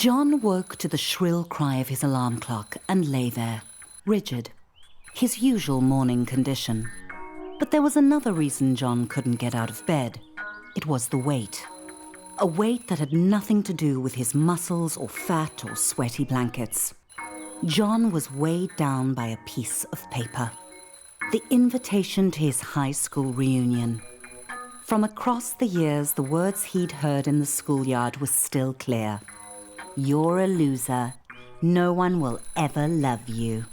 John woke to the shrill cry of his alarm clock and lay there, rigid, his usual morning condition. But there was another reason John couldn't get out of bed. It was the weight. A weight that had nothing to do with his muscles or fat or sweaty blankets. John was weighed down by a piece of paper. The invitation to his high school reunion. From across the years, the words he'd heard in the schoolyard were still clear. You're a loser. No one will ever love you.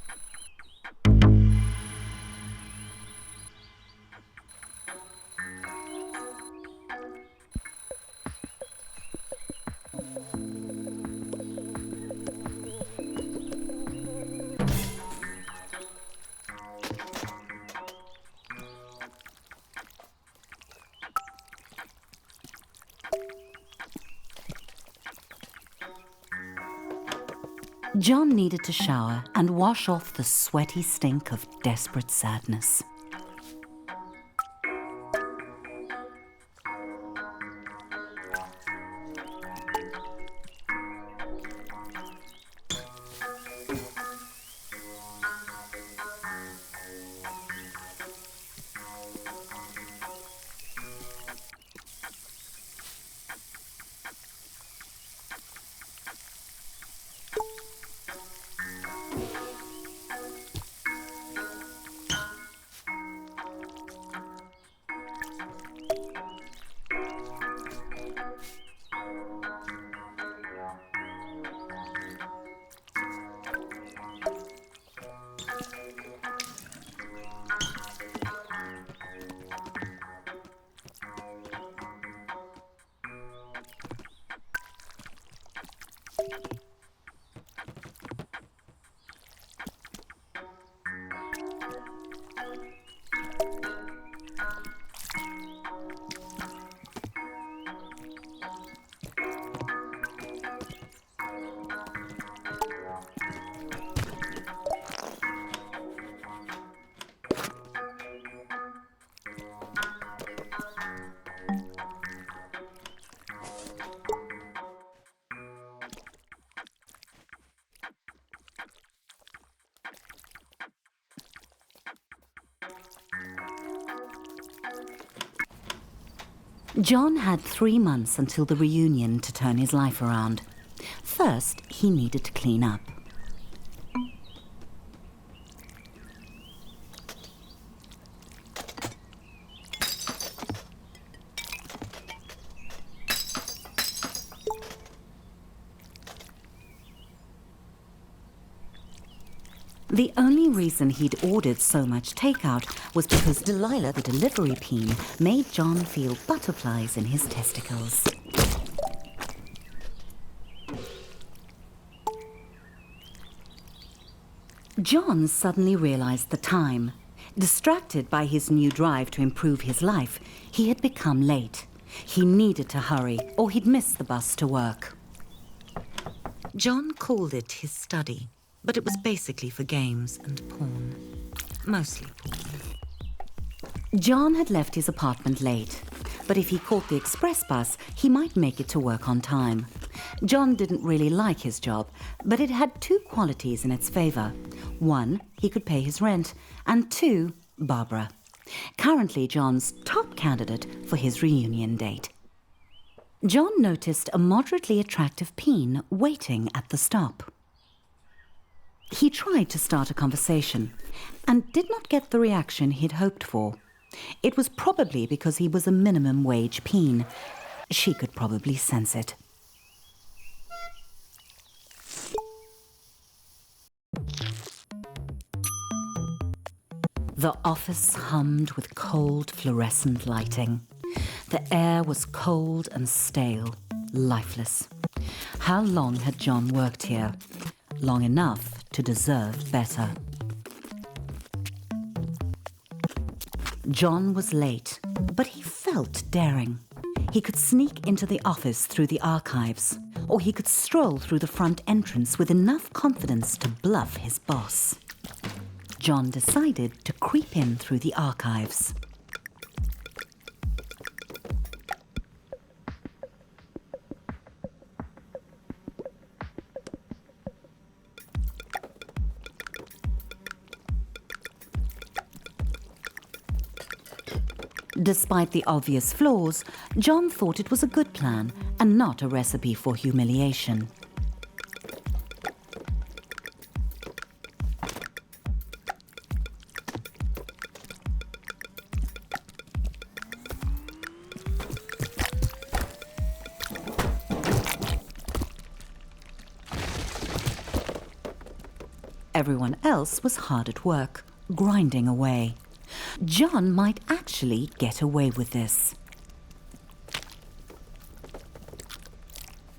John needed to shower and wash off the sweaty stink of desperate sadness. John had 3 months until the reunion to turn his life around. First, he needed to clean up. The only reason he'd ordered so much takeout was because Delilah, the delivery peen, made John feel butterflies in his testicles. John suddenly realized the time. Distracted by his new drive to improve his life, he had become late. He needed to hurry, or he'd miss the bus to work. John called it his study, but it was basically for games and porn. Mostly porn. John had left his apartment late, but if he caught the express bus, he might make it to work on time. John didn't really like his job, but it had 2 qualities in its favor. 1, he could pay his rent, and 2, Barbara. Currently John's top candidate for his reunion date. John noticed a moderately attractive peen waiting at the stop. He tried to start a conversation and did not get the reaction he'd hoped for. It was probably because he was a minimum wage peen. She could probably sense it. The office hummed with cold fluorescent lighting. The air was cold and stale, lifeless. How long had John worked here? Long enough to deserve better. John was late, but he felt daring. He could sneak into the office through the archives, or he could stroll through the front entrance with enough confidence to bluff his boss. John decided to creep in through the archives. Despite the obvious flaws, John thought it was a good plan and not a recipe for humiliation. Everyone else was hard at work, grinding away. John might actually get away with this.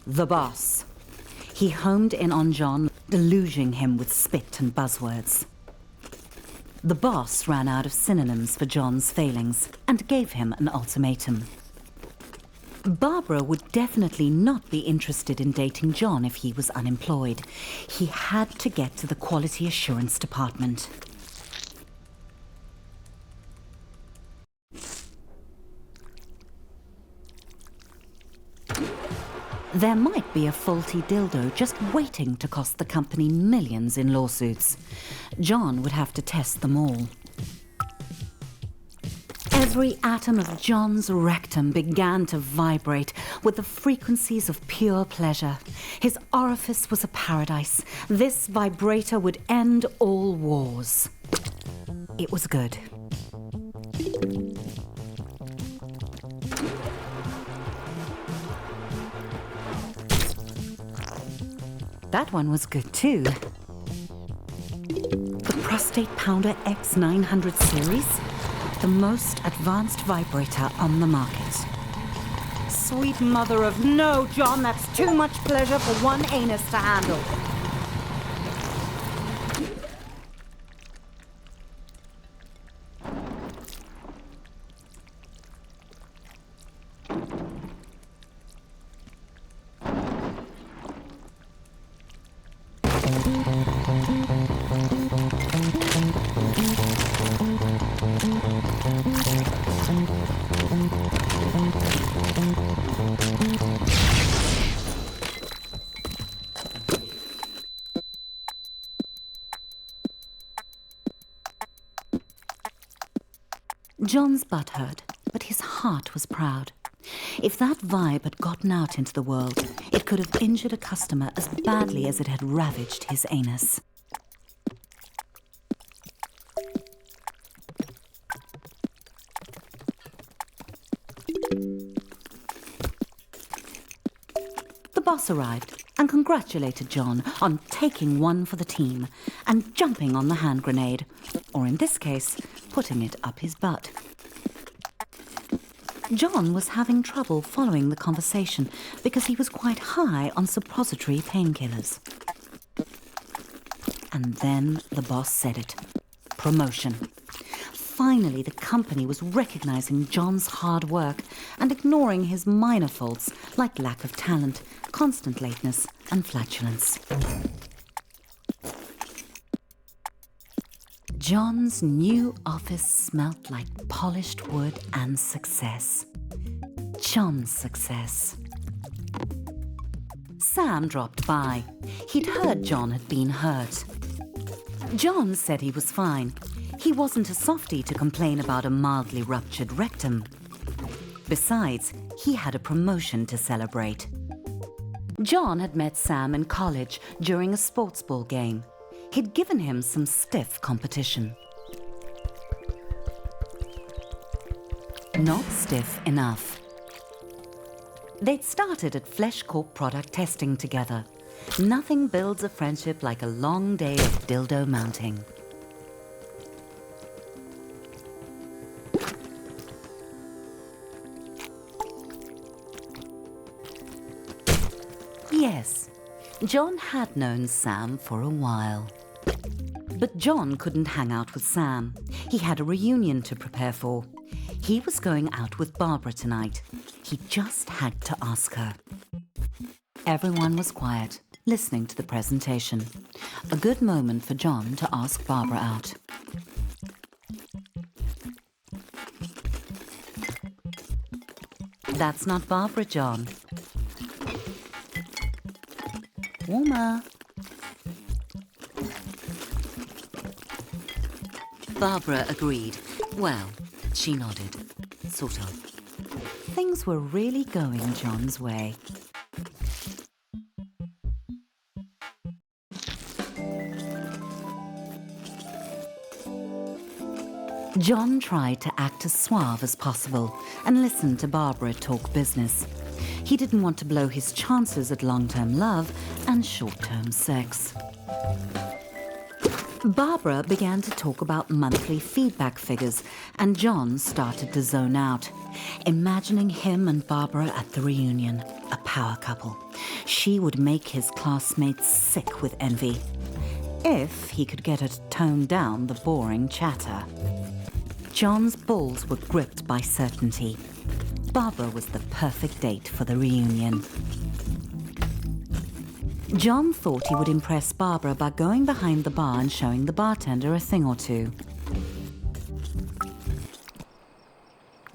The boss. He homed in on John, deluging him with spit and buzzwords. The boss ran out of synonyms for John's failings and gave him an ultimatum. Barbara would definitely not be interested in dating John if he was unemployed. He had to get to the quality assurance department. There might be a faulty dildo just waiting to cost the company millions in lawsuits. John would have to test them all. Every atom of John's rectum began to vibrate with the frequencies of pure pleasure. His orifice was a paradise. This vibrator would end all wars. It was good. That one was good too. The Prostate Pounder X900 series, the most advanced vibrator on the market. sweet mother of... No, John, that's too much pleasure for one anus to handle. John's butt hurt, but his heart was proud. If that vibe had gotten out into the world, it could have injured a customer as badly as it had ravaged his anus. The boss arrived and congratulated John on taking one for the team and jumping on the hand grenade, or in this case, putting it up his butt. John was having trouble following the conversation because he was quite high on suppository painkillers. And then the boss said it. Promotion. Finally, the company was recognizing John's hard work and ignoring his minor faults like lack of talent, constant lateness, and flatulence. John's new office smelt like polished wood and success. John's success. Sam dropped by. He'd heard John had been hurt. John said he was fine. He wasn't a softie to complain about a mildly ruptured rectum. Besides, he had a promotion to celebrate. John had met Sam in college during a sports ball game. He'd given him some stiff competition. Not stiff enough. They'd started at Flesh Corp product testing together. Nothing builds a friendship like a long day of dildo mounting. Yes, John had known Sam for a while. But John couldn't hang out with Sam. He had a reunion to prepare for. He was going out with Barbara tonight. He just had to ask her. Everyone was quiet, listening to the presentation. A good moment for John to ask Barbara out. That's not Barbara, John. Warmer. Barbara agreed. Well, she nodded. Sort of. Things were really going John's way. John tried to act as suave as possible and listen to Barbara talk business. He didn't want to blow his chances at long-term love and short-term sex. Barbara began to talk about monthly feedback figures, and John started to zone out, imagining him and Barbara at the reunion, a power couple. She would make his classmates sick with envy, if he could get her to tone down the boring chatter. John's balls were gripped by certainty. Barbara was the perfect date for the reunion. John thought he would impress Barbara by going behind the bar and showing the bartender a thing or two.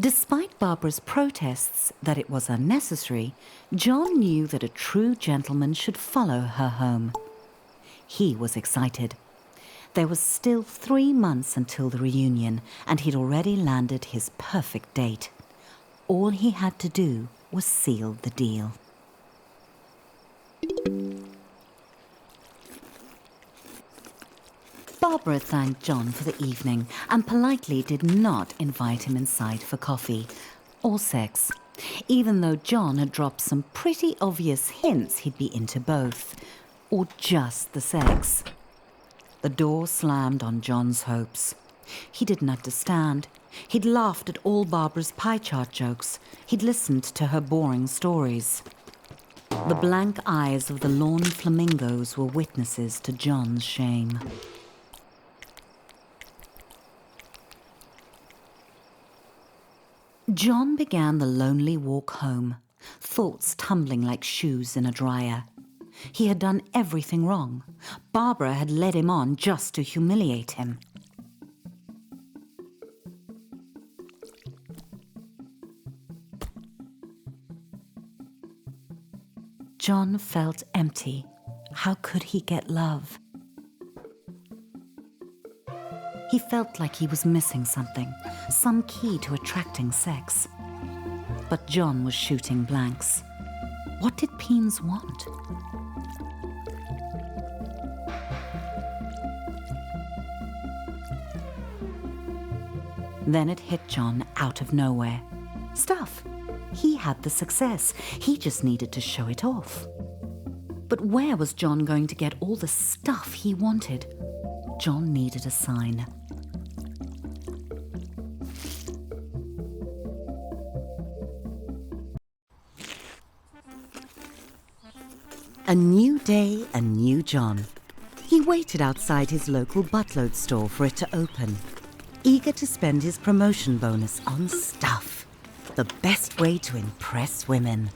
Despite Barbara's protests that it was unnecessary, John knew that a true gentleman should follow her home. He was excited. There was still 3 months until the reunion, and he'd already landed his perfect date. All he had to do was seal the deal. Barbara thanked John for the evening and politely did not invite him inside for coffee or sex, even though John had dropped some pretty obvious hints he'd be into both, or just the sex. The door slammed on John's hopes. He didn't understand. He'd laughed at all Barbara's pie chart jokes. He'd listened to her boring stories. The blank eyes of the lawn flamingos were witnesses to John's shame. John began the lonely walk home, thoughts tumbling like shoes in a dryer. He had done everything wrong. Barbara had led him on just to humiliate him. John felt empty. How could he get love? He felt like he was missing something, some key to attracting sex. But John was shooting blanks. What did Peens want? Then it hit John out of nowhere. Stuff. He had the success. He just needed to show it off. But where was John going to get all the stuff he wanted? John needed a sign. A new day, a new John. He waited outside his local buttload store for it to open, eager to spend his promotion bonus on stuff. The best way to impress women.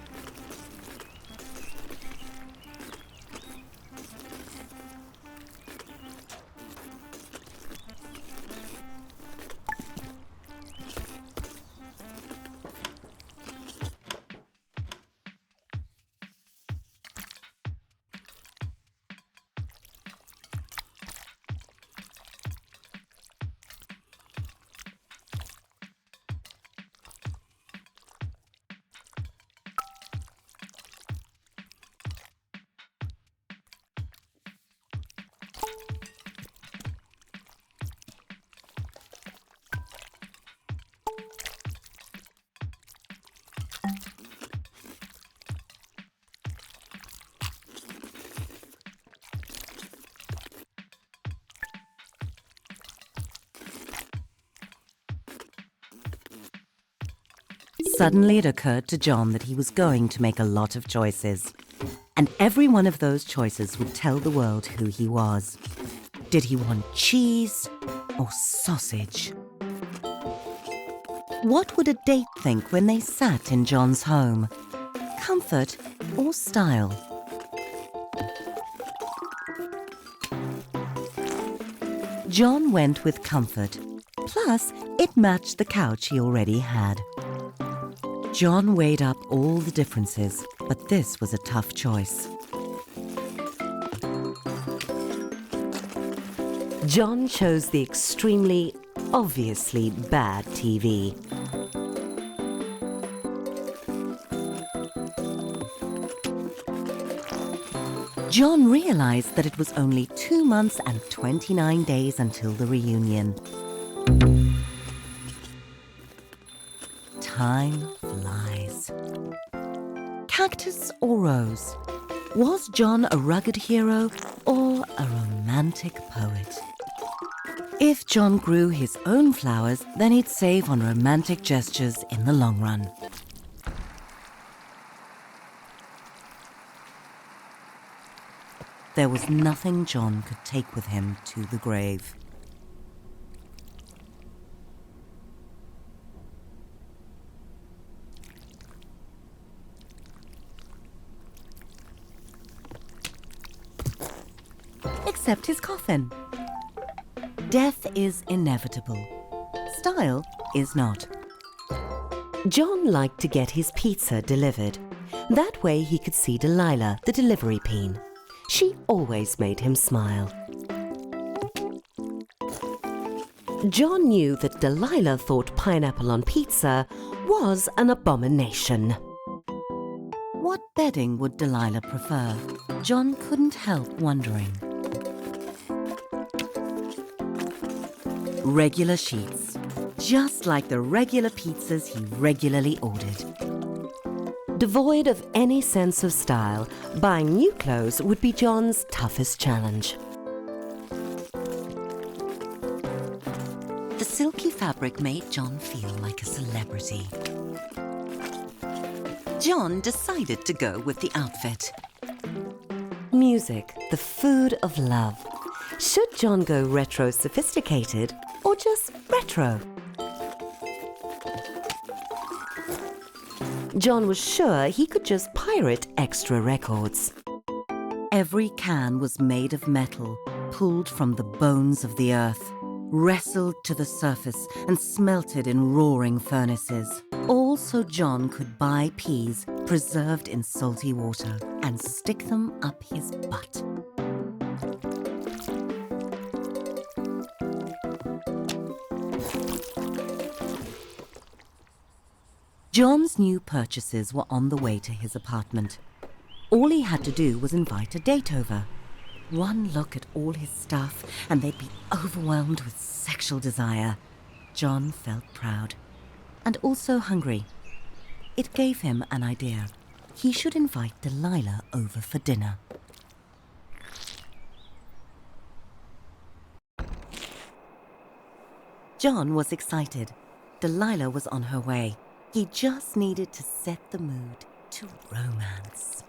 Suddenly it occurred to John that he was going to make a lot of choices. And every one of those choices would tell the world who he was. Did he want cheese or sausage? What would a date think when they sat in John's home? Comfort or style? John went with comfort. Plus, it matched the couch he already had. John weighed up all the differences, but this was a tough choice. John chose the extremely, obviously bad TV. John realized that it was only 2 months and 29 days until the reunion. Time flies. Cactus or rose? Was John a rugged hero or a romantic poet? If John grew his own flowers, then he'd save on romantic gestures in the long run. There was nothing John could take with him to the grave. Except his coffin. Death is inevitable. Style is not. John liked to get his pizza delivered. That way he could see Delilah, the delivery peen. She always made him smile. John knew that Delilah thought pineapple on pizza was an abomination. What bedding would Delilah prefer? John couldn't help wondering. Regular sheets, just like the regular pizzas he regularly ordered. Devoid of any sense of style, buying new clothes would be John's toughest challenge. fabric made John feel like a celebrity. John decided to go with the outfit. Music, the food of love. Should John go retro sophisticated or just retro? John was sure he could just pirate extra records. Every can was made of metal, pulled from the bones of the earth, wrestled to the surface and smelted in roaring furnaces. All so John could buy peas preserved in salty water and stick them up his butt. John's new purchases were on the way to his apartment. All he had to do was invite a date over. One look at all his stuff and they'd be overwhelmed with sexual desire. John felt proud and also hungry. It gave him an idea. He should invite Delilah over for dinner. John was excited. Delilah was on her way. He just needed to set the mood to romance.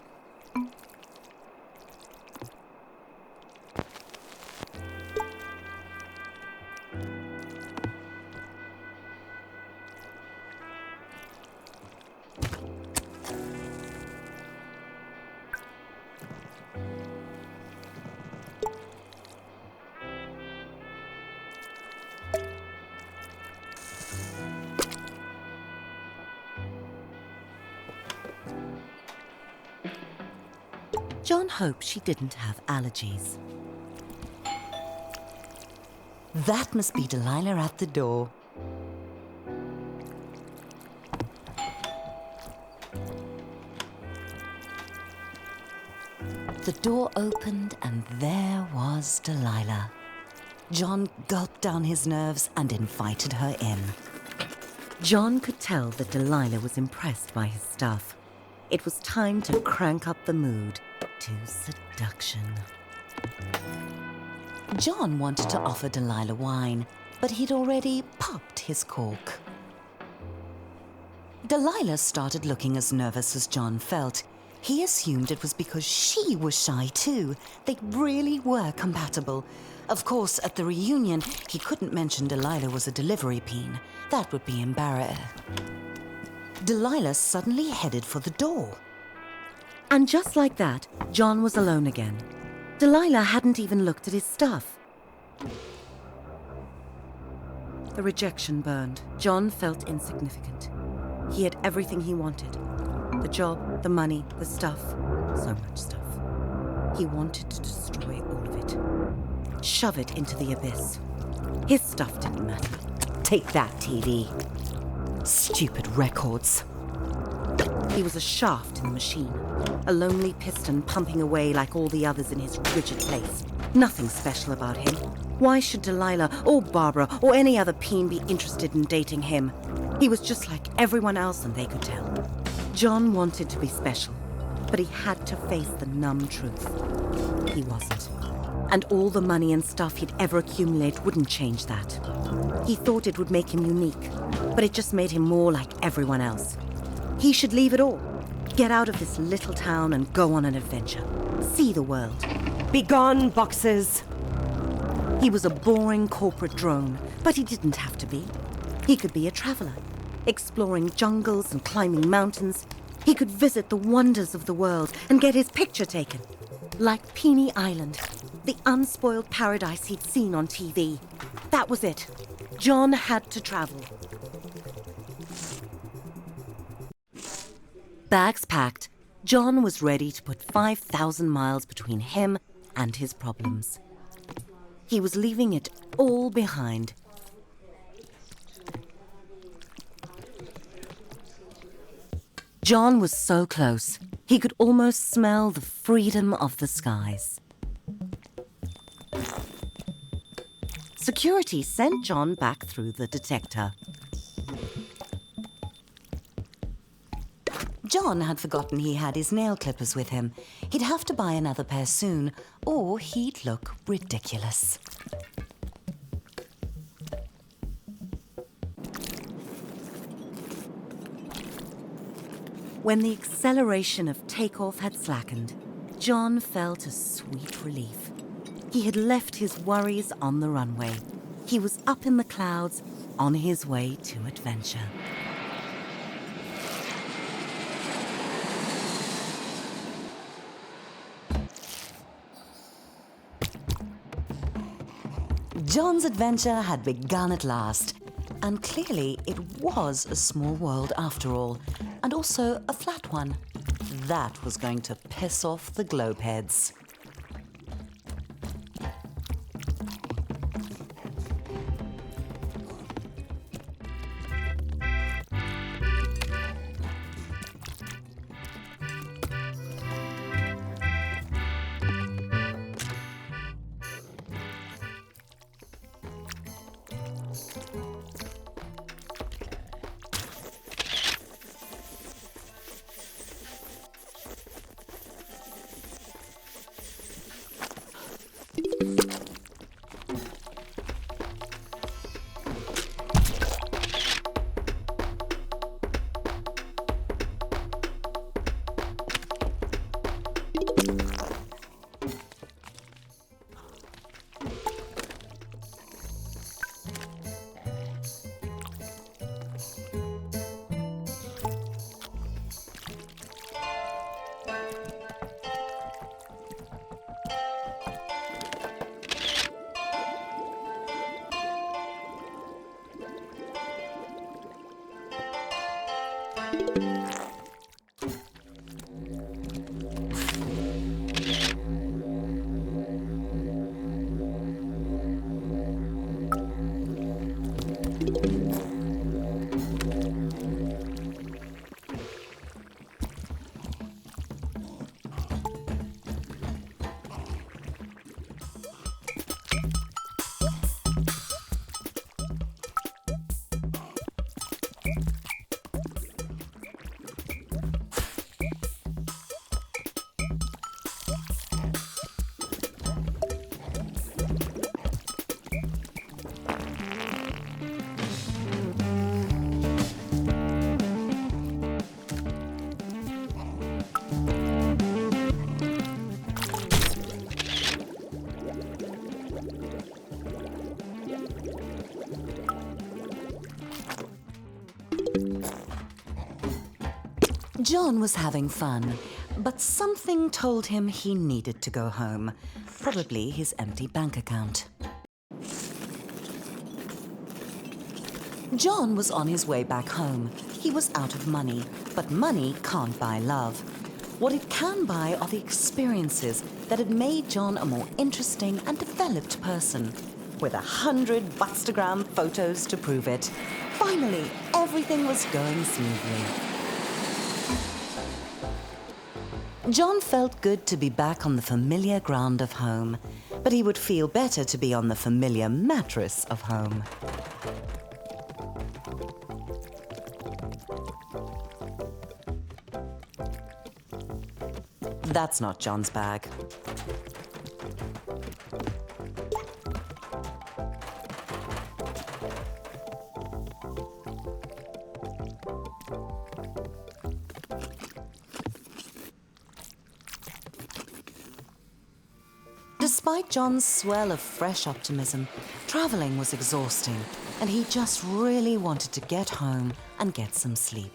John hoped she didn't have allergies. That must be Delilah at the door. The door opened and there was Delilah. John gulped down his nerves and invited her in. John could tell that Delilah was impressed by his stuff. It was time to crank up the mood to seduction. John wanted to offer Delilah wine, but he'd already popped his cork. Delilah started looking as nervous as John felt. He assumed it was because she was shy too. They really were compatible. Of course, at the reunion, he couldn't mention Delilah was a delivery peen. That would be embarrassing. Delilah suddenly headed for the door. And just like that, John was alone again. Delilah hadn't even looked at his stuff. The rejection burned. John felt insignificant. He had everything he wanted. The job, the money, the stuff. So much stuff. He wanted to destroy all of it. Shove it into the abyss. His stuff didn't matter. Take that, TV. Stupid records. He was a shaft in the machine. A lonely piston pumping away like all the others in his rigid place. Nothing special about him. Why should Delilah or Barbara or any other peen be interested in dating him? He was just like everyone else and they could tell. John wanted to be special, but he had to face the numb truth. He wasn't. And all the money and stuff he'd ever accumulate wouldn't change that. He thought it would make him unique, but it just made him more like everyone else. He should leave it all. Get out of this little town and go on an adventure. See the world. Be gone, boxes! He was a boring corporate drone, but he didn't have to be. He could be a traveler, exploring jungles and climbing mountains. He could visit the wonders of the world and get his picture taken. Like Peony Island, the unspoiled paradise he'd seen on TV. That was it. John had to travel. Bags packed, John was ready to put 5,000 miles between him and his problems. He was leaving it all behind. John was so close, he could almost smell the freedom of the skies. Security sent John back through the detector. John had forgotten he had his nail clippers with him. He'd have to buy another pair soon, or he'd look ridiculous. When the acceleration of takeoff had slackened, John felt a sweet relief. He had left his worries on the runway. He was up in the clouds, on his way to adventure. John's adventure had begun at last, and clearly it was a small world after all, and also a flat one. That was going to piss off the globeheads. John was having fun, but something told him he needed to go home. Probably his empty bank account. John was on his way back home. He was out of money, but money can't buy love. What it can buy are the experiences that had made John a more interesting and developed person, with 100 Bustagram photos to prove it. Finally, everything was going smoothly. John felt good to be back on the familiar ground of home, but he would feel better to be on the familiar mattress of home. That's not John's bag. Despite John's swell of fresh optimism, traveling was exhausting, and he just really wanted to get home and get some sleep.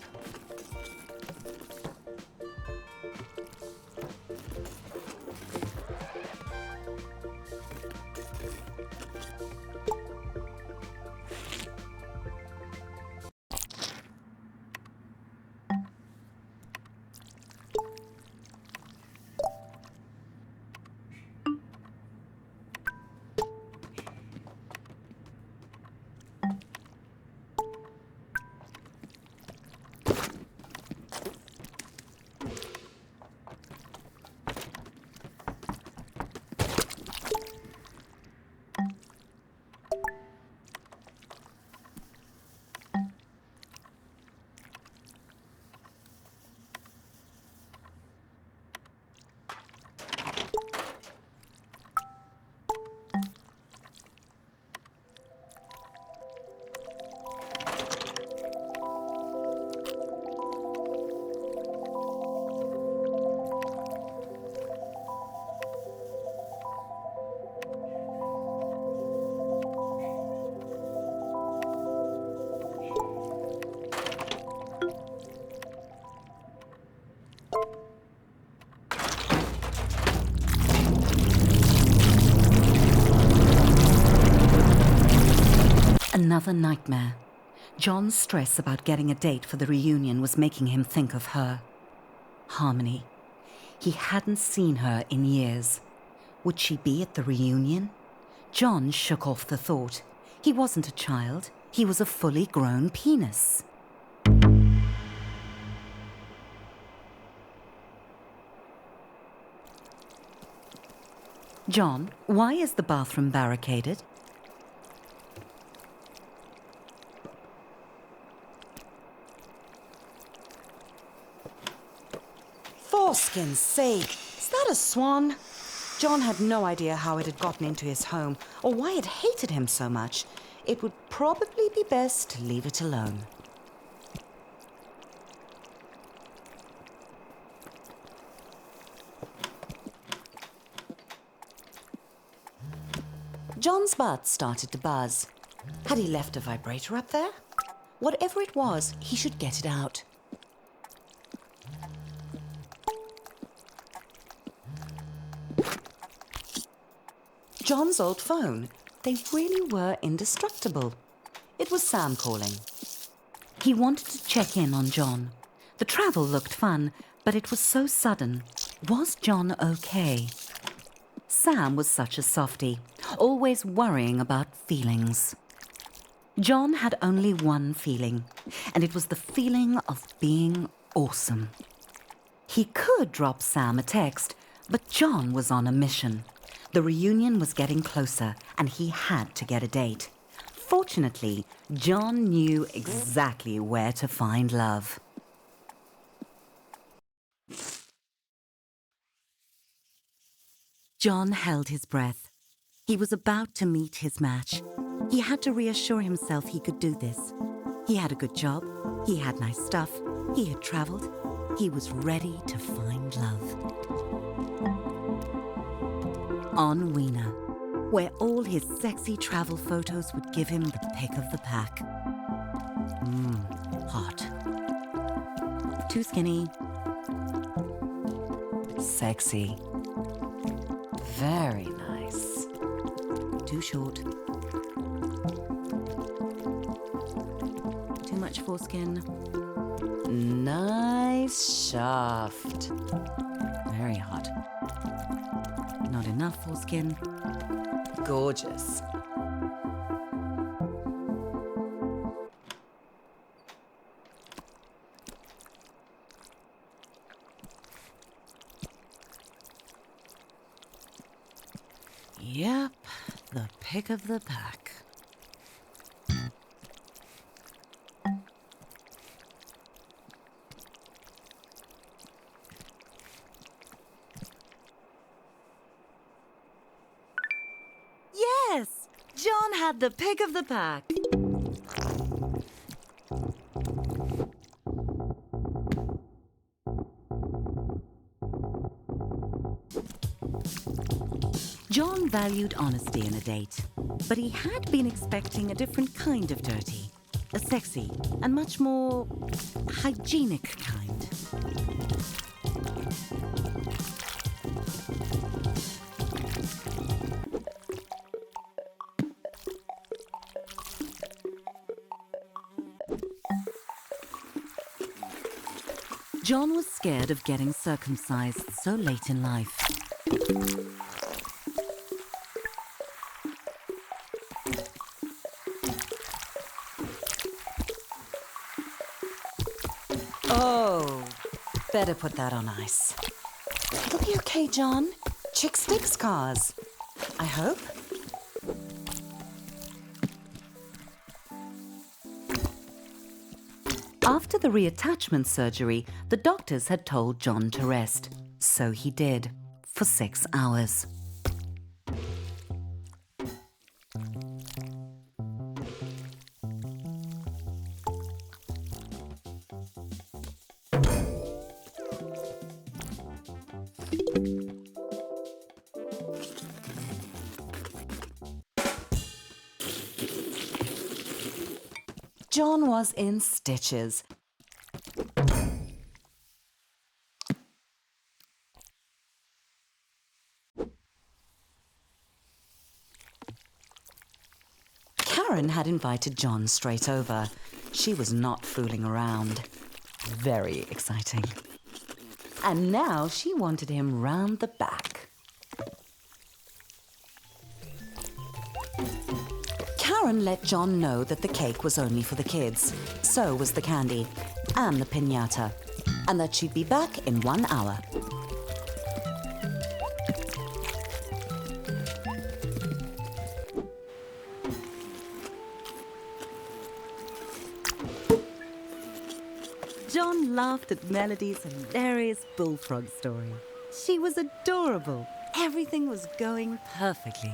Another nightmare. John's stress about getting a date for the reunion was making him think of her. Harmony. He hadn't seen her in years. Would she be at the reunion? John shook off the thought. He wasn't a child. He was a fully grown penis. John, why is the bathroom barricaded? Foreskin's sake, is that a swan? John had no idea how it had gotten into his home or why it hated him so much. It would probably be best to leave it alone. John's butt started to buzz. Had he left a vibrator up there? Whatever it was, he should get it out. John's old phone. They really were indestructible. It was Sam calling. He wanted to check in on John. The travel looked fun, but it was so sudden. Was John okay? Sam was such a softie, always worrying about feelings. John had only one feeling, and it was the feeling of being awesome. He could drop Sam a text, but John was on a mission. The reunion was getting closer, and he had to get a date. Fortunately, John knew exactly where to find love. John held his breath. He was about to meet his match. He had to reassure himself he could do this. He had a good job. He had nice stuff. He had traveled. He was ready to find love. On Weena, where all his sexy travel photos would give him the pick of the pack. Hot. Too skinny. Sexy. Very nice. Too short. Too much foreskin. Nice shaft. Very hot. Not enough foreskin. Gorgeous. Yep, the pick of the pack. Yes! John had the pick of the pack. John valued honesty in a date, but he had been expecting a different kind of dirty. A sexy and much more hygienic kind. John was scared of getting circumcised so late in life. Oh, better put that on ice. It'll be okay, John. Chick sticks cars. I hope. After the reattachment surgery, the doctors had told John to rest. So he did, for 6 hours. John was in stitches. Karen had invited John straight over. She was not fooling around. Very exciting. And now she wanted him round the back. Karen let John know that the cake was only for the kids. So was the candy and the piñata. And that she'd be back in 1 hour. John laughed at Melody's hilarious bullfrog story. She was adorable. Everything was going perfectly.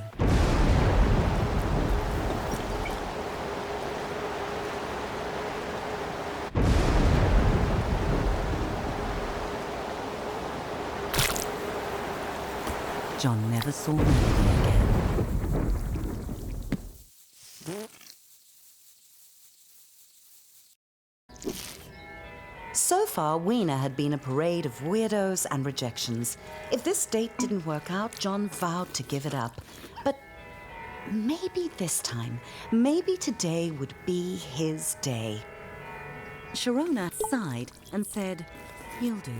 John never saw Melody again. So far, Weena had been a parade of weirdos and rejections. If this date didn't work out, John vowed to give it up. But maybe this time, maybe today would be his day. Sharona sighed and said, "He'll do."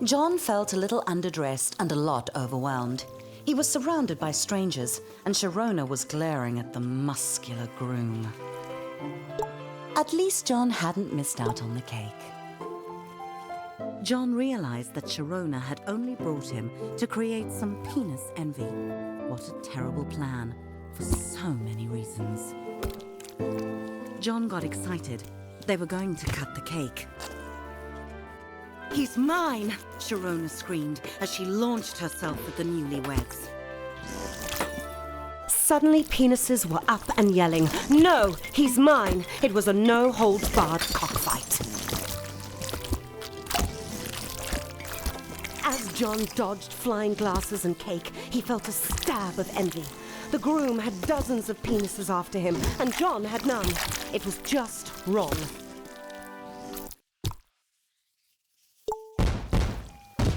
John felt a little underdressed and a lot overwhelmed. He was surrounded by strangers, and Sharona was glaring at the muscular groom. At least John hadn't missed out on the cake. John realized that Sharona had only brought him to create some penis envy. What a terrible plan, for so many reasons. John got excited. They were going to cut the cake. "He's mine!" Sharona screamed as she launched herself at the newlyweds. Suddenly, penises were up and yelling, "No, he's mine!" It was a no-holds-barred cockfight. As John dodged flying glasses and cake, he felt a stab of envy. The groom had dozens of penises after him, and John had none. It was just wrong.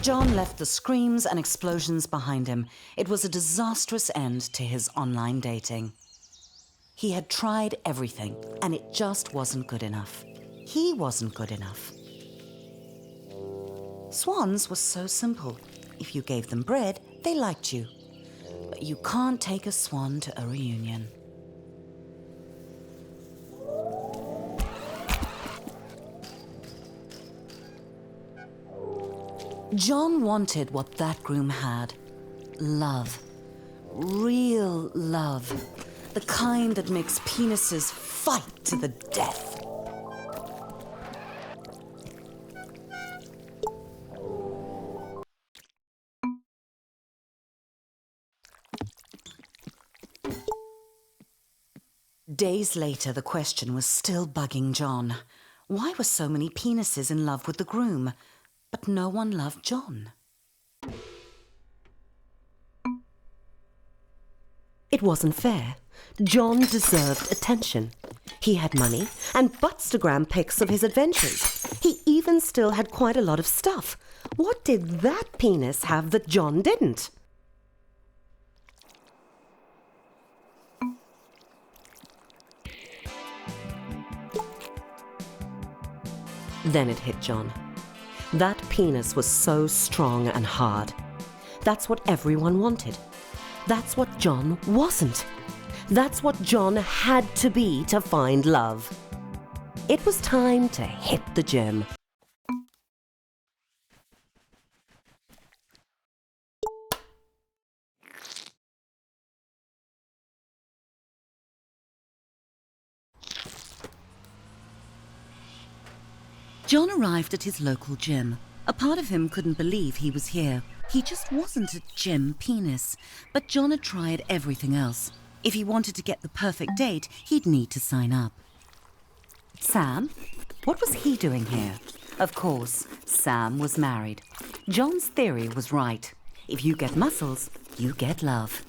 John left the screams and explosions behind him. It was a disastrous end to his online dating. He had tried everything, and it just wasn't good enough. He wasn't good enough. Swans was so simple. If you gave them bread, they liked you. But you can't take a swan to a reunion. John wanted what that groom had. Love. Real love. The kind that makes penises fight to the death. Days later, the question was still bugging John. Why were so many penises in love with the groom? But no one loved John. It wasn't fair. John deserved attention. He had money and Buttstagram pics of his adventures. He even still had quite a lot of stuff. What did that penis have that John didn't? Then it hit John. That penis was so strong and hard. That's what everyone wanted. That's what John wasn't. That's what John had to be to find love. It was time to hit the gym. John arrived at his local gym. A part of him couldn't believe he was here. He just wasn't a gym penis. But John had tried everything else. If he wanted to get the perfect date, he'd need to sign up. Sam? What was he doing here? Of course, Sam was married. John's theory was right. If you get muscles, you get love.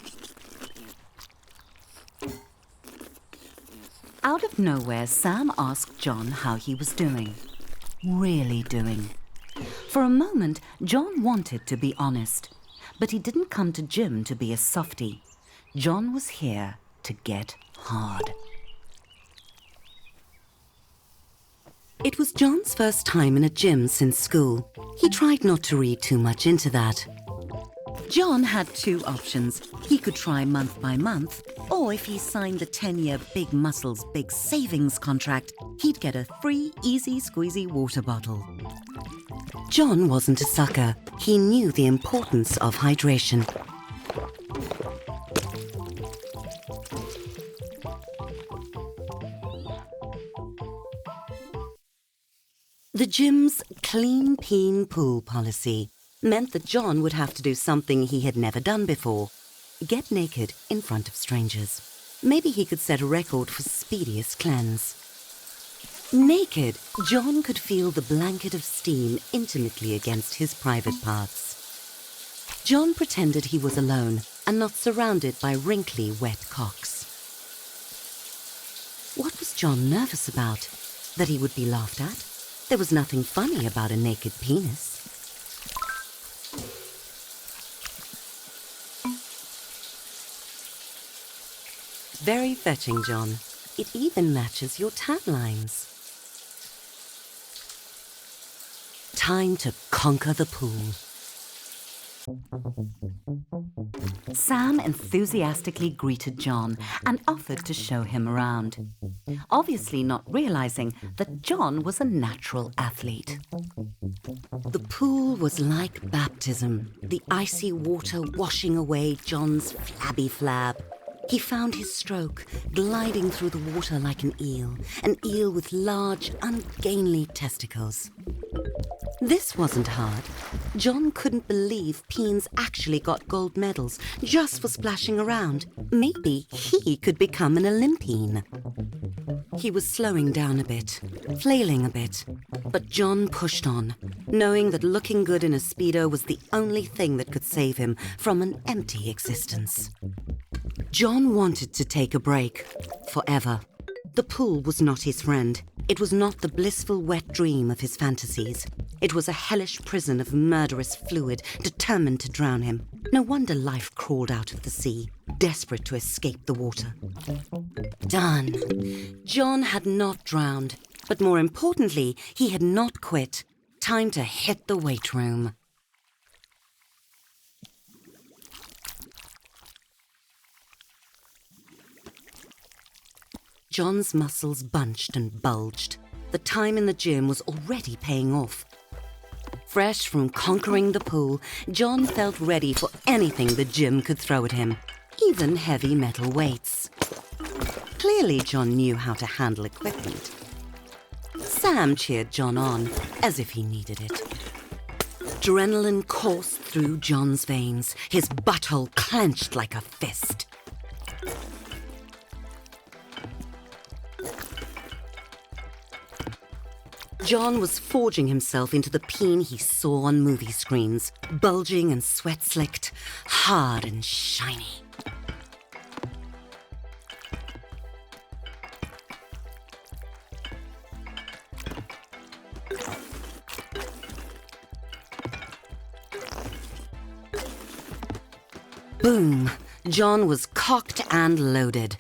of nowhere, Sam asked John how he was doing. Really doing. For a moment, John wanted to be honest, but he didn't come to gym to be a softie. John was here to get hard. It was John's first time in a gym since school. He tried not to read too much into that. John had two options. He could try month by month, or if he signed the 10-year Big Muscles Big Savings contract, he'd get a free easy squeezy water bottle. John wasn't a sucker. He knew the importance of hydration. The gym's clean peen pool policy meant that John would have to do something he had never done before. Get naked in front of strangers. Maybe he could set a record for speediest cleanse. Naked, John could feel the blanket of steam intimately against his private parts. John pretended he was alone and not surrounded by wrinkly, wet cocks. What was John nervous about? That he would be laughed at? There was nothing funny about a naked penis. Very fetching, John. It even matches your tan lines. Time to conquer the pool. Sam enthusiastically greeted John and offered to show him around, obviously not realizing that John was a natural athlete. The pool was like baptism, the icy water washing away John's flabby flab. He found his stroke, gliding through the water like an eel with large, ungainly testicles. This wasn't hard. John couldn't believe peens actually got gold medals just for splashing around. Maybe he could become an Olympian. He was slowing down a bit, flailing a bit, but John pushed on, knowing that looking good in a Speedo was the only thing that could save him from an empty existence. John wanted to take a break, forever. The pool was not his friend. It was not the blissful wet dream of his fantasies. It was a hellish prison of murderous fluid determined to drown him. No wonder life crawled out of the sea, desperate to escape the water. Done. John had not drowned, but more importantly, he had not quit. Time to hit the weight room. John's muscles bunched and bulged. The time in the gym was already paying off. Fresh from conquering the pool, John felt ready for anything the gym could throw at him, even heavy metal weights. Clearly, John knew how to handle equipment. Sam cheered John on, as if he needed it. Adrenaline coursed through John's veins, his butthole clenched like a fist. John was forging himself into the peen he saw on movie screens, bulging and sweat-slicked, hard and shiny. Boom! John was cocked and loaded.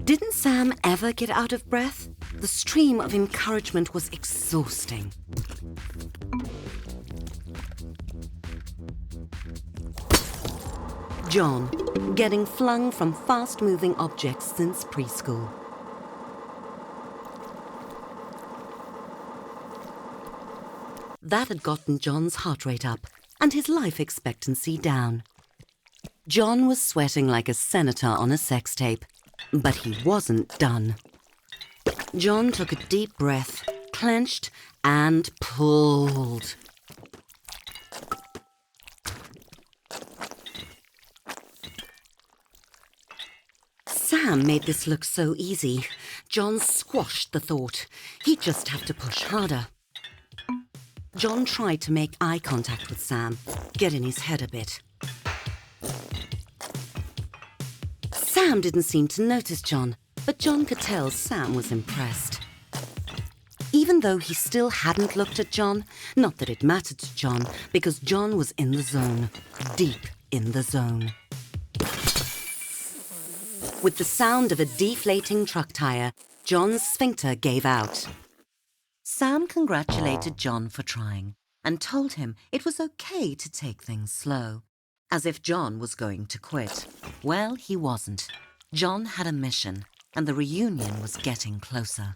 Didn't Sam ever get out of breath? The stream of encouragement was exhausting. John, getting flung from fast-moving objects since preschool. That had gotten John's heart rate up and his life expectancy down. John was sweating like a senator on a sex tape, but he wasn't done. John took a deep breath, clenched, and pulled. Sam made this look so easy. John squashed the thought. He'd just have to push harder. John tried to make eye contact with Sam, get in his head a bit. Sam didn't seem to notice John, But John could tell Sam was impressed. Even though he still hadn't looked at John, not that it mattered to John, because John was in the zone, deep in the zone. With the sound of a deflating truck tire, John's sphincter gave out. Sam congratulated John for trying and told him it was okay to take things slow, as if John was going to quit. Well, he wasn't. John had a mission, and the reunion was getting closer.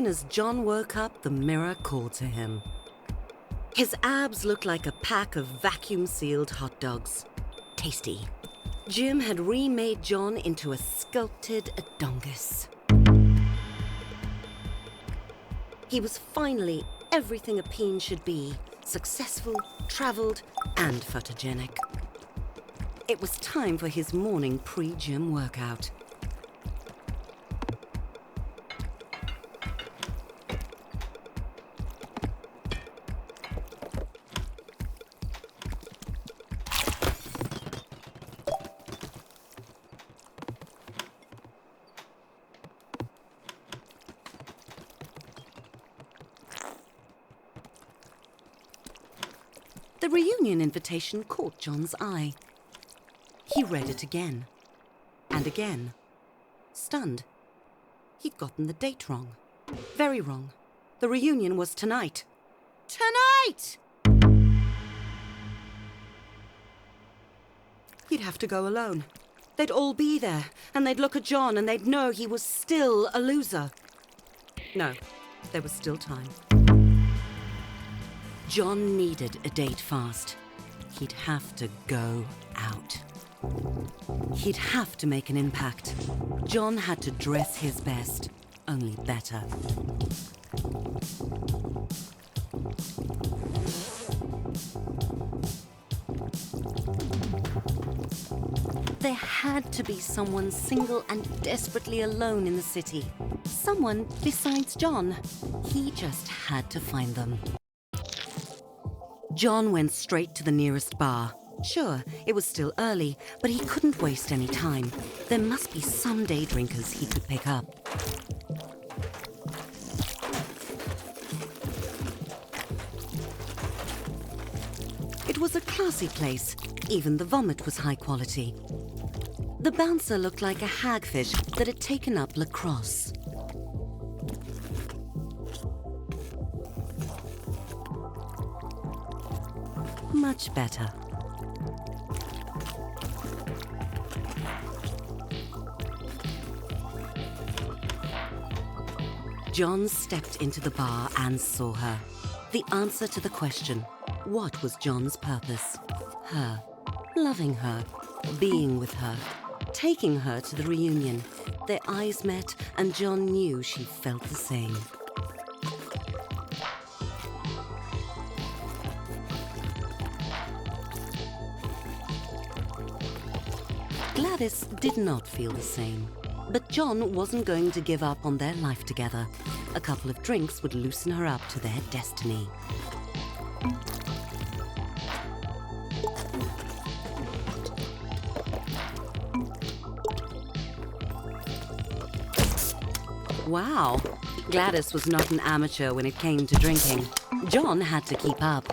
soon as John woke up, the mirror called to him. His abs looked like a pack of vacuum-sealed hot dogs. Tasty. Jim had remade John into a sculpted Adongus. He was finally everything a peen should be: successful, traveled, and photogenic. It was time for his morning pre-gym workout. The reunion invitation caught John's eye. He read it again and again, stunned. He'd gotten the date wrong. Very wrong. The reunion was tonight. Tonight! He'd have to go alone. They'd all be there, and they'd look at John and they'd know he was still a loser. No, there was still time. John needed a date fast. He'd have to go out. He'd have to make an impact. John had to dress his best, only better. There had to be someone single and desperately alone in the city. Someone besides John. He just had to find them. John went straight to the nearest bar. Sure, it was still early, but he couldn't waste any time. There must be some day drinkers he could pick up. It was a classy place. Even the vomit was high quality. The bouncer looked like a hagfish that had taken up lacrosse. Much better. John stepped into the bar and saw her. The answer to the question, what was John's purpose? Her. Loving her. Being with her. Taking her to the reunion. Their eyes met, and John knew she felt the same. Gladys did not feel the same. But John wasn't going to give up on their life together. A couple of drinks would loosen her up to their destiny. Wow, Gladys was not an amateur when it came to drinking. John had to keep up.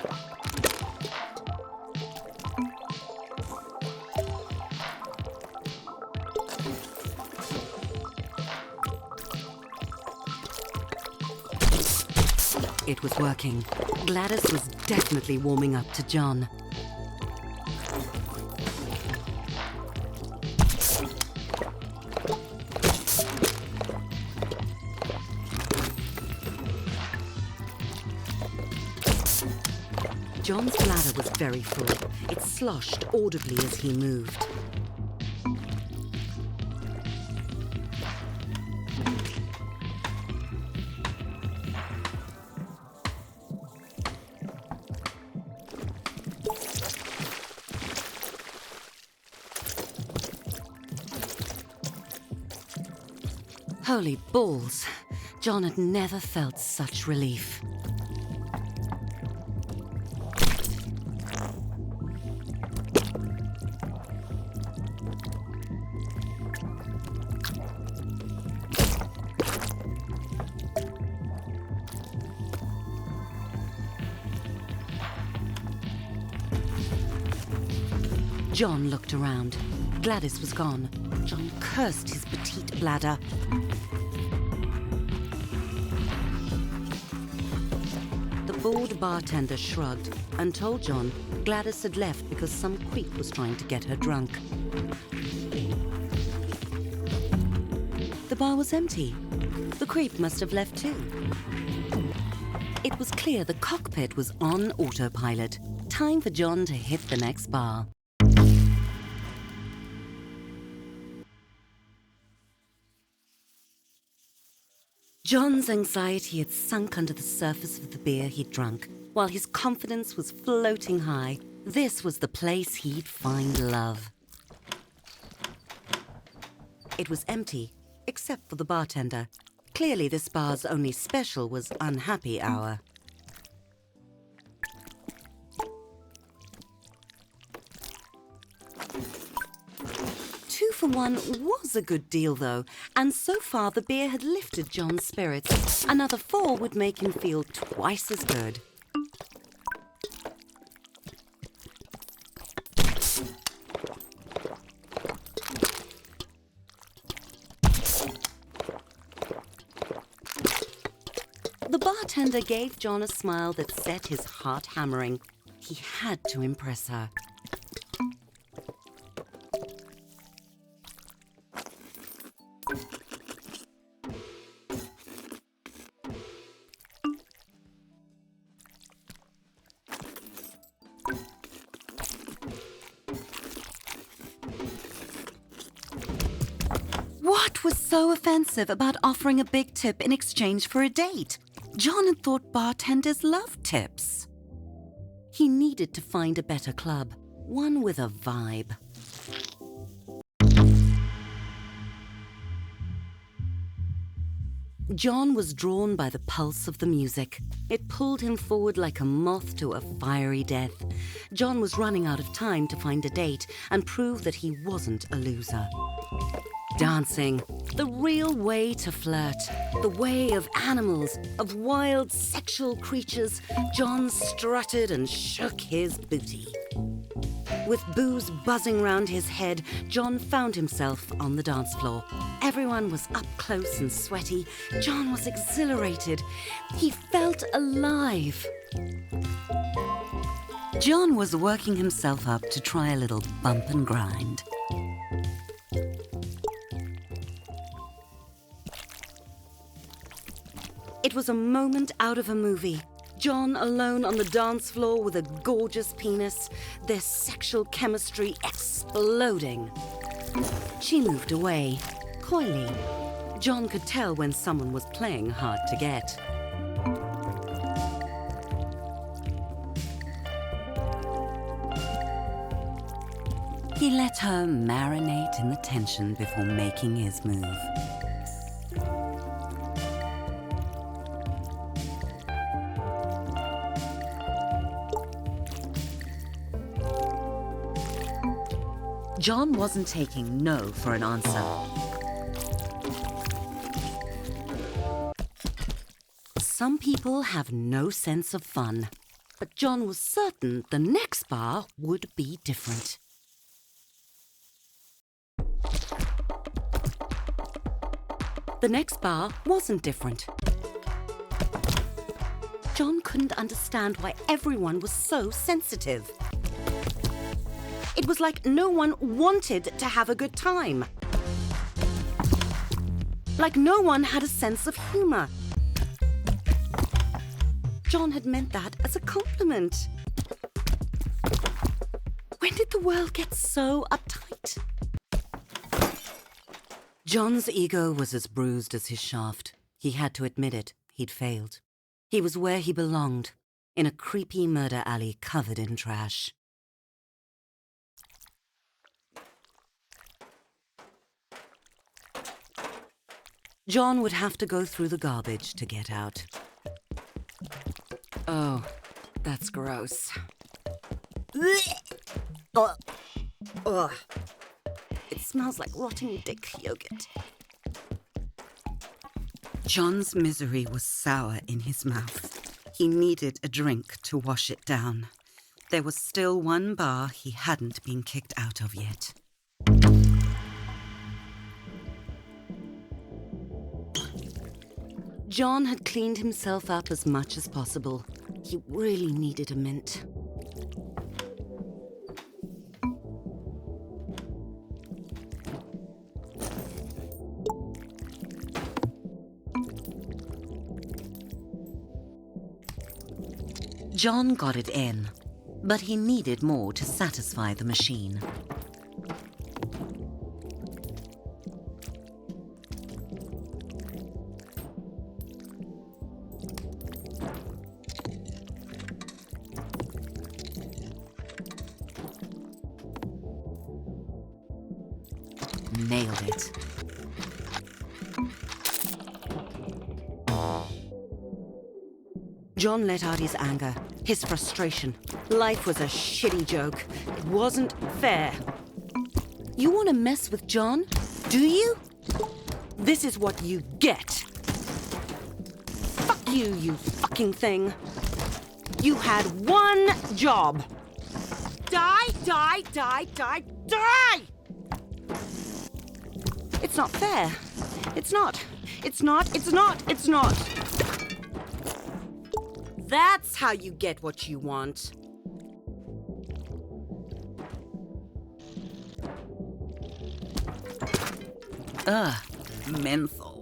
It was working. Gladys was definitely warming up to John. John's bladder was very full. It sloshed audibly as he moved. Holy balls! John had never felt such relief. John looked around. Gladys was gone. John cursed his petite bladder. The bald bartender shrugged and told John Gladys had left because some creep was trying to get her drunk. The bar was empty. The creep must have left too. It was clear the cockpit was on autopilot. Time for John to hit the next bar. John's anxiety had sunk under the surface of the beer he'd drunk, while his confidence was floating high. This was the place he'd find love. It was empty, except for the bartender. Clearly, this bar's only special was unhappy hour. Two for one was a good deal, though, and so far the beer had lifted John's spirits. Another 4 would make him feel twice as good. The bartender gave John a smile that set his heart hammering. He had to impress her. What was so offensive about offering a big tip in exchange for a date? John had thought bartenders loved tips. He needed to find a better club, one with a vibe. John was drawn by the pulse of the music. It pulled him forward like a moth to a fiery death. John was running out of time to find a date and prove that he wasn't a loser. Dancing, the real way to flirt, the way of animals, of wild sexual creatures. John strutted and shook his booty. With booze buzzing round his head, John found himself on the dance floor. Everyone was up close and sweaty. John was exhilarated. He felt alive. John was working himself up to try a little bump and grind. It was a moment out of a movie. John alone on the dance floor with a gorgeous penis, their sexual chemistry exploding. She moved away, coyly. John could tell when someone was playing hard to get. He let her marinate in the tension before making his move. John wasn't taking no for an answer. Some people have no sense of fun, but John was certain the next bar would be different. The next bar wasn't different. John couldn't understand why everyone was so sensitive. It was like no one wanted to have a good time. Like no one had a sense of humor. John had meant that as a compliment. When did the world get so uptight? John's ego was as bruised as his shaft. He had to admit it. He'd failed. He was where he belonged, in a creepy murder alley covered in trash. John would have to go through the garbage to get out. Oh, that's gross. Ugh. It smells like rotting dick yogurt. John's misery was sour in his mouth. He needed a drink to wash it down. There was still one bar he hadn't been kicked out of yet. John had cleaned himself up as much as possible. He really needed a mint. John got it in, but he needed more to satisfy the machine. Nailed it. John let out his anger, his frustration. Life was a shitty joke. It wasn't fair. You want to mess with John? Do you? This is what you get. Fuck you, you fucking thing. You had one job. Die, die, die, die, die! It's not fair. It's not. It's not. It's not. It's not. That's how you get what you want. Ugh, menthol.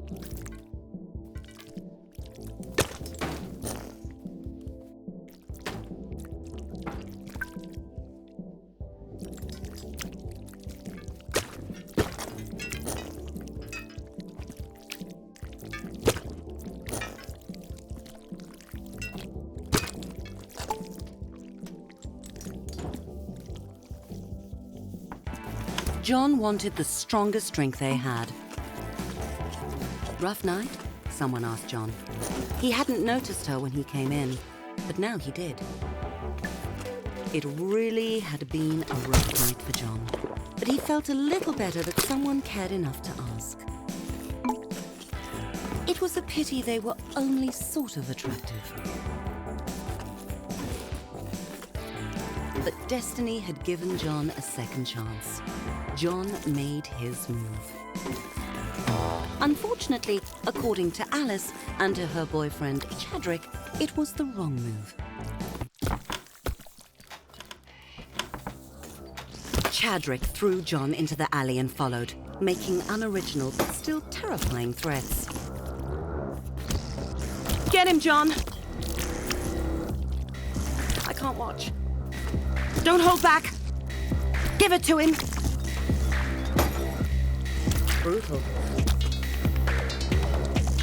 John wanted the strongest drink they had. Rough night? Someone asked John. He hadn't noticed her when he came in, but now he did. It really had been a rough night for John, but he felt a little better that someone cared enough to ask. It was a pity they were only sort of attractive. But destiny had given John a second chance. John made his move. Unfortunately, according to Alice and to her boyfriend Chadrick, it was the wrong move. Chadrick threw John into the alley and followed, making unoriginal but still terrifying threats. Get him, John! I can't watch. Don't hold back! Give it to him! Brutal.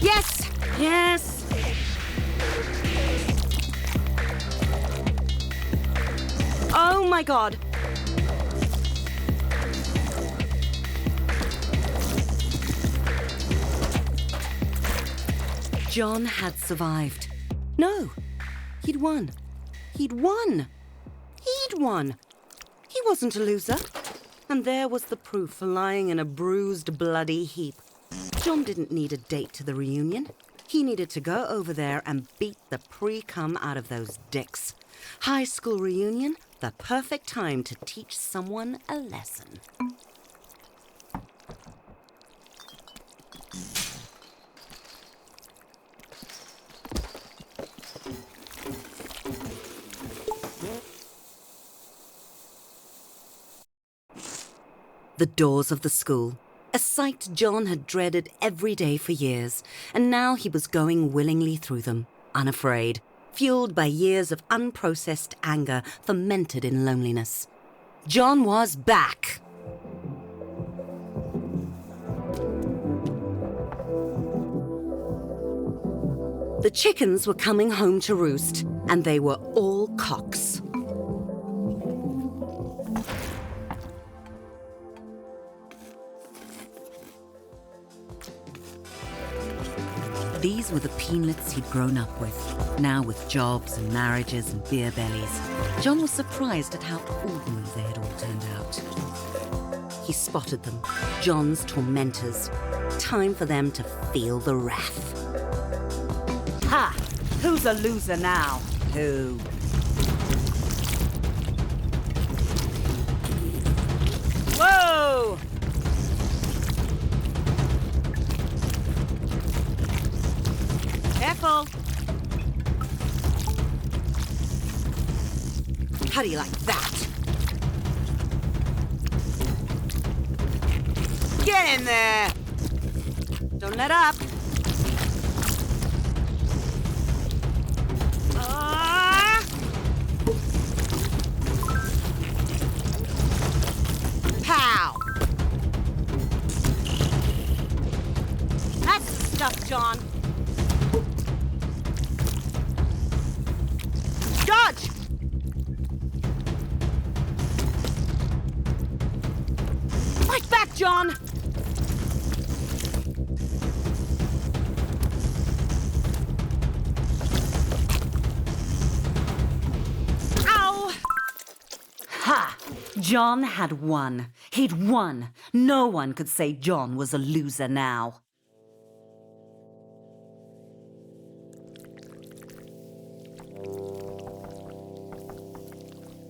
Yes! Yes! Oh my God! John had survived. No, he'd won. He'd won. He'd won. He wasn't a loser. And there was the proof lying in a bruised, bloody heap. John didn't need a date to the reunion. He needed to go over there and beat the pre-cum out of those dicks. High school reunion, the perfect time to teach someone a lesson. The doors of the school, a sight John had dreaded every day for years, and now he was going willingly through them, unafraid, fueled by years of unprocessed anger fermented in loneliness. John was back. The chickens were coming home to roost, and they were all cocks. These were the Peanlets he'd grown up with, now with jobs and marriages and beer bellies. John was surprised at how ordinary they had all turned out. He spotted them, John's tormentors. Time for them to feel the wrath. Ha! Who's a loser now? Who? Whoa! Careful! How do you like that? Get in there! Don't let up! John! Ow! Ha! John had won. He'd won. No one could say John was a loser now.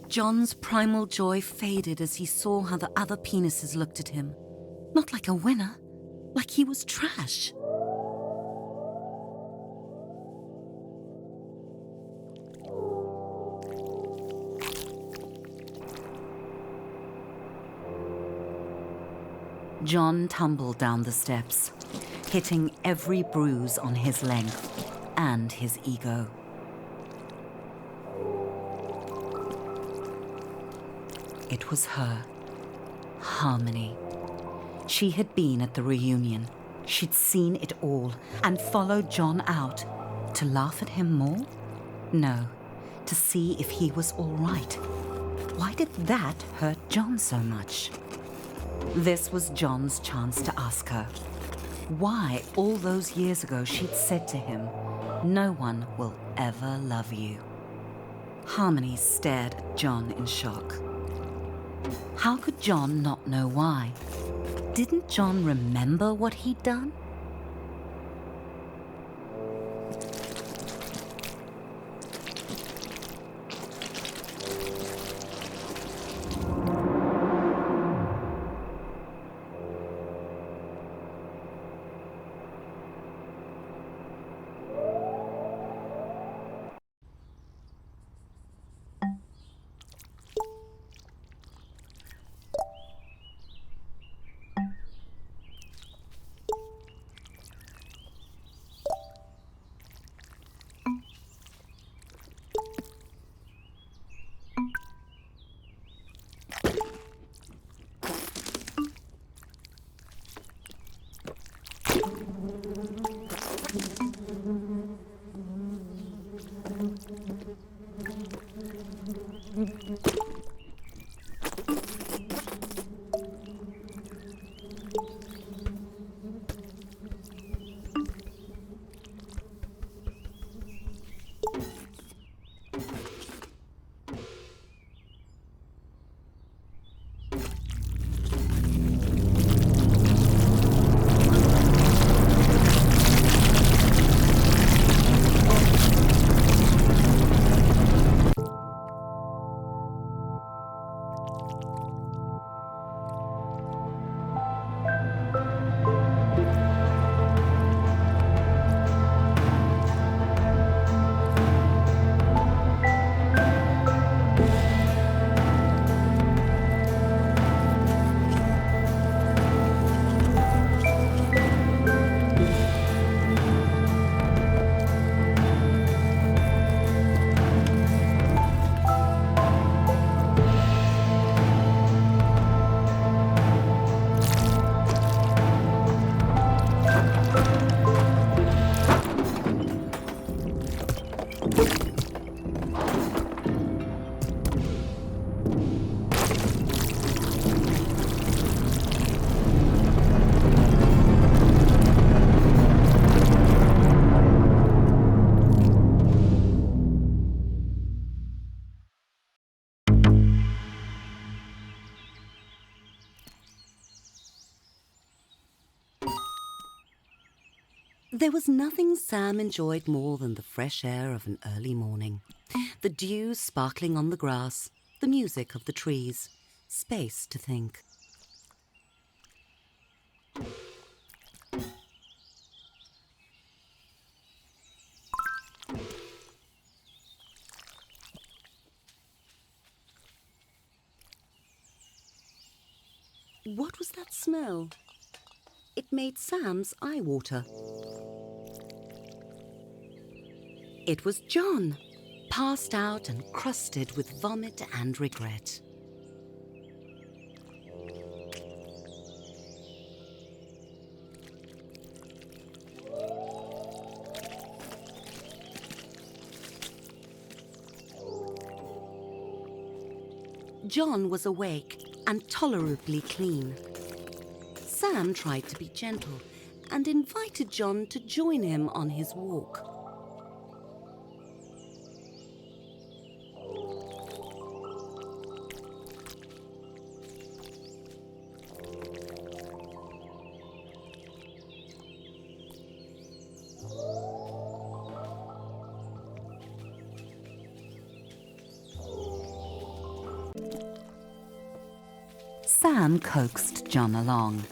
John's primal joy faded as he saw how the other penises looked at him. Not like a winner, like he was trash. John tumbled down the steps, hitting every bruise on his length and his ego. It was her, Harmony. She had been at the reunion. She'd seen it all and followed John out. To laugh at him more? No, to see if he was all right. Why did that hurt John so much? This was John's chance to ask her why all those years ago she'd said to him, "No one will ever love you." Harmony stared at John in shock. How could John not know why? Didn't John remember what he'd done? There was nothing Sam enjoyed more than the fresh air of an early morning. The dew sparkling on the grass, the music of the trees, space to think. What was that smell? It made Sam's eye water. It was John, passed out and crusted with vomit and regret. John was awake and tolerably clean. Sam tried to be gentle and invited John to join him on his walk. Sam coaxed John along.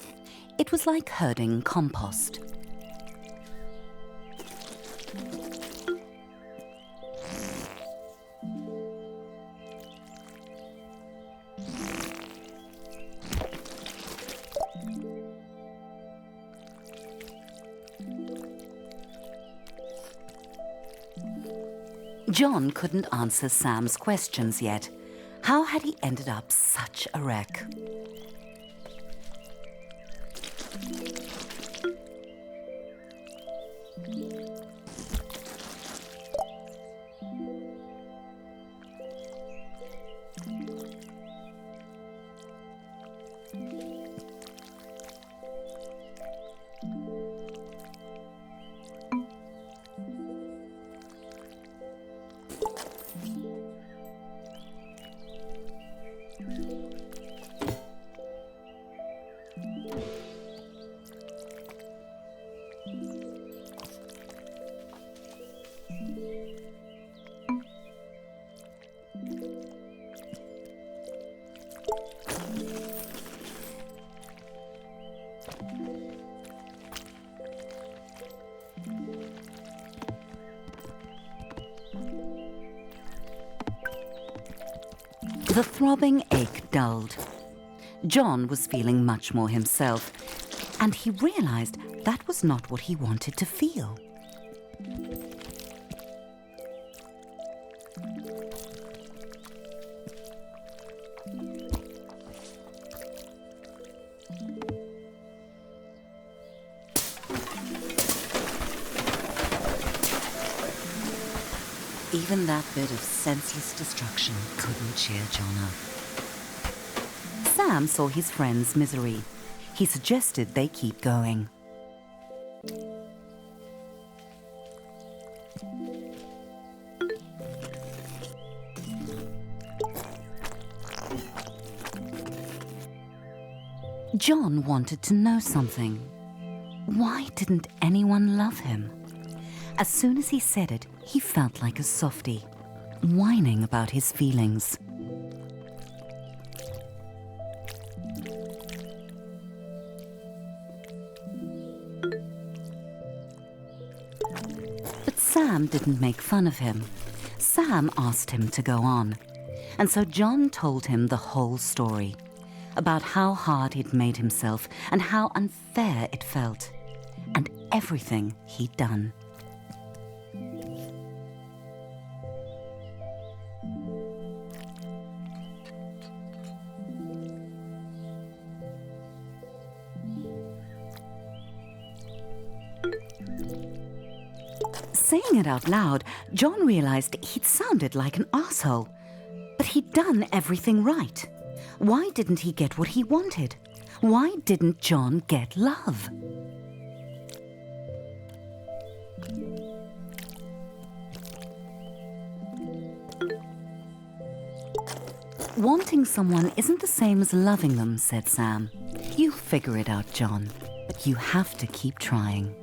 It was like herding compost. John couldn't answer Sam's questions yet. How had he ended up such a wreck? The throbbing ache dulled. John was feeling much more himself, and he realized that was not what he wanted to feel. Even that bit of senseless destruction couldn't cheer John up. Sam saw his friend's misery. He suggested they keep going. John wanted to know something. Why didn't anyone love him? As soon as he said it, he felt like a softie, whining about his feelings. But Sam didn't make fun of him. Sam asked him to go on. And so John told him the whole story, about how hard he'd made himself and how unfair it felt, and everything he'd done. Saying it out loud, John realized he'd sounded like an asshole. But he'd done everything right. Why didn't he get what he wanted? Why didn't John get love? Wanting someone isn't the same as loving them, said Sam. You figure it out, John, but you have to keep trying.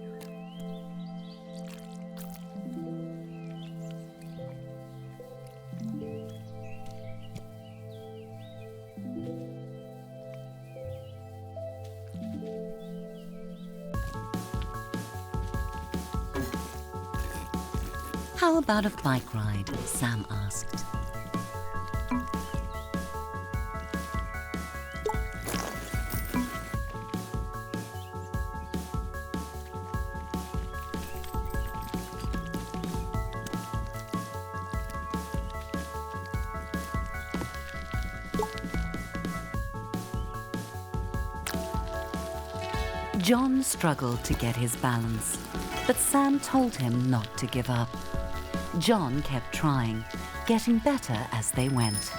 How about a bike ride? Sam asked. John struggled to get his balance, but Sam told him not to give up. John kept trying, getting better as they went.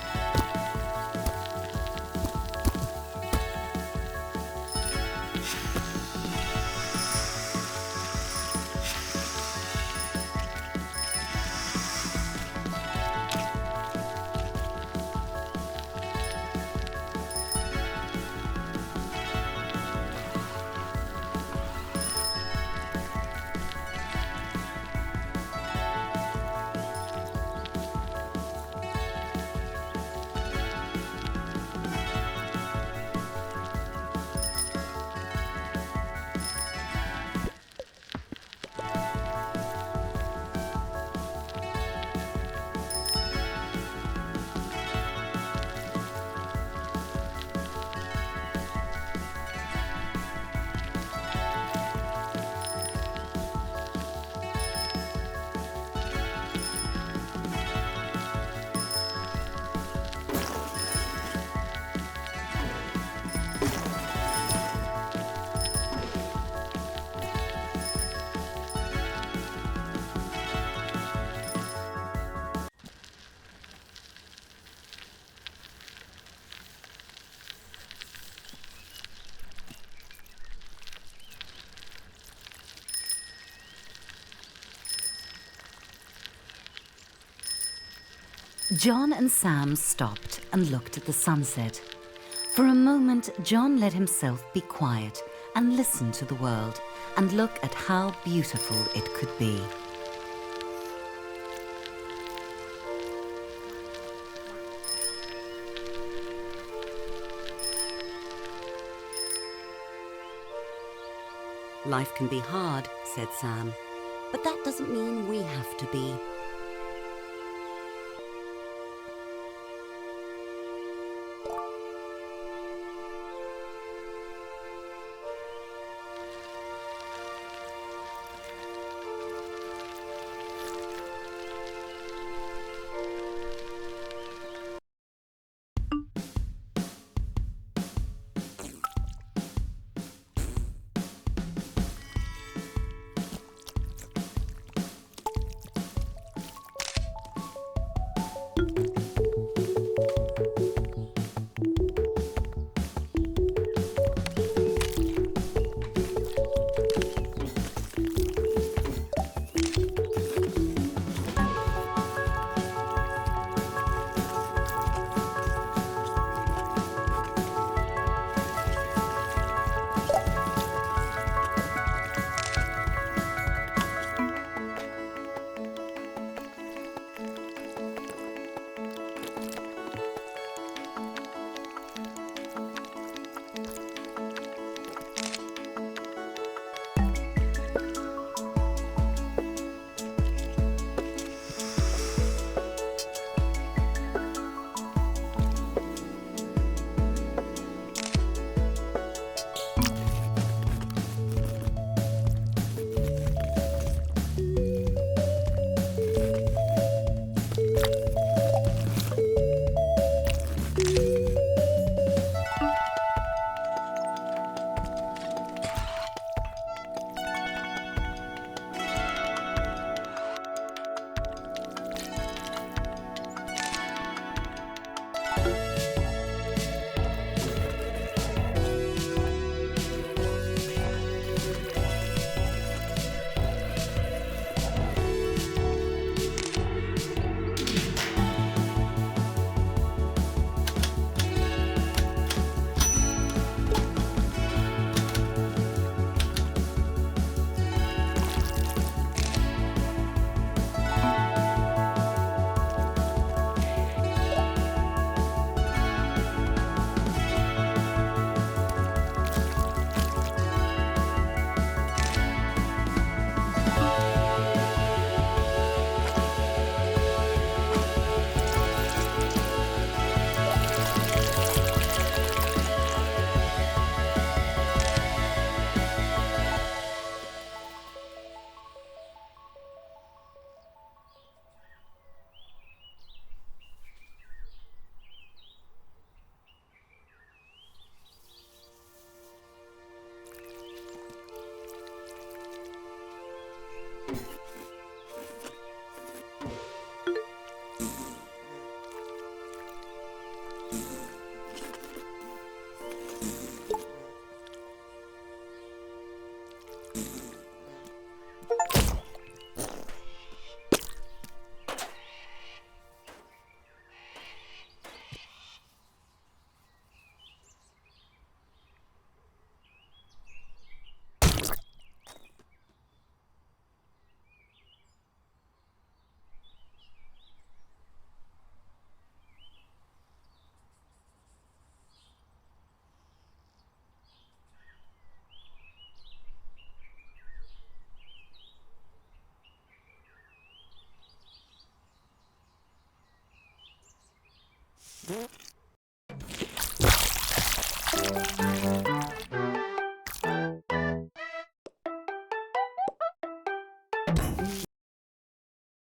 John and Sam stopped and looked at the sunset. For a moment, John let himself be quiet and listen to the world and look at how beautiful it could be. Life can be hard, said Sam, but that doesn't mean we have to be.